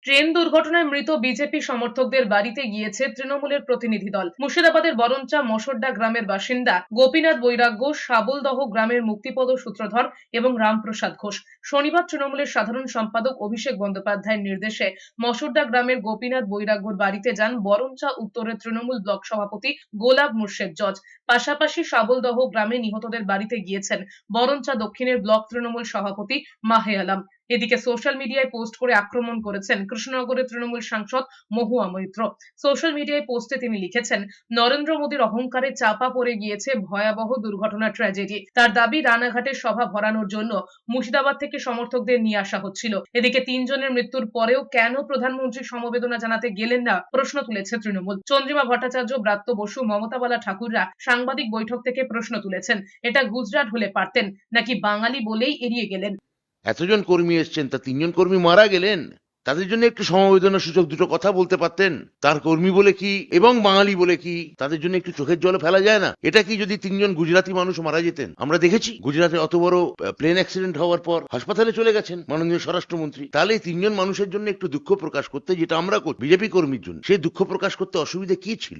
Train দুর্ঘটনায় মৃত BJP সমর্থকদের বাড়িতে গিয়েছে তৃণমূলের প্রতিনিধি দল। মুর্শিদাবাদের বরঞ্চা মশোড্ডা গ্রামের বাসিন্দা গোপীনাথ বৈরাগ্য, সাবলদহ গ্রামের মুক্তিপদ সূত্রধর এবং রামপ্রসাদ ঘোষ। শনিবার তৃণমূলের সাধারণ সম্পাদক অভিষেক বন্দ্যোপাধ্যায়ের নির্দেশে মশোড্ডা গ্রামের গোপীনাথ বৈরাগ্যর বাড়িতে যান বরঞ্চা উত্তরের তৃণমূল ব্লক সভাপতি গোলাপ মুর্শেদ জজ। পাশাপাশি সাবলদহ গ্রামে নিহতদের বাড়িতে গিয়েছেন বরঞ্চা দক্ষিণের ব্লক তৃণমূল সভাপতি মাহে আলম। এদিকে সোশ্যাল মিডিয়ায় পোস্ট করে আক্রমণ করেছেন কৃষ্ণনগরের তৃণমূল সাংসদ মহুয়া মৈত্র। সোশ্যাল মিডিয়ায় পোস্টে তিনি লিখেছেন, নরেন্দ্র মোদীর অহংকারে চাপা পড়ে গিয়েছে ভয়াবহ দুর্ঘটনা ট্র্যাজেডি। তার দাবি, রানাঘাটের সভা ভরানোর জন্য মুর্শিদাবাদ থেকে সমর্থকদের নিয়ে আসা হচ্ছিল। এদিকে 3 জনের মৃত্যুর পরেও কেন প্রধানমন্ত্রী সমবেদনা জানাতে গেলেন না, প্রশ্ন তুলেছে তৃণমূল। চন্দ্রিমা ভট্টাচার্য, ব্রাত্য বসু, মমতা বালা ঠাকুররা সাংবাদিক বৈঠক থেকে প্রশ্ন তুলেছেন, এটা গুজরাট হলে পারতেন নাকি বাঙালি বলেই এড়িয়ে গেলেন। এতজন কর্মী এসছেন, তা 3জন কর্মী মারা গেলেন, তাদের জন্য একটু সমবেদনা সূচক দুটো কথা বলতে পারতেন। তার কর্মী বলে কি এবং বাঙালি বলে কি তাদের জন্য একটু চোখের জল ফেলা যায় না? এটা কি যদি 3জন গুজরাটি মানুষ মারা যেতেন? আমরা দেখেছি গুজরাটে অত বড় প্লেন অ্যাক্সিডেন্ট হওয়ার পর হাসপাতালে চলে গেছেন মাননীয় স্বরাষ্ট্রমন্ত্রী। তাহলে এই 3জন মানুষের জন্য একটু দুঃখ প্রকাশ করতে, যেটা আমরা করি বিজেপি কর্মীর জন্য, সেই দুঃখ প্রকাশ করতে অসুবিধা কি ছিল?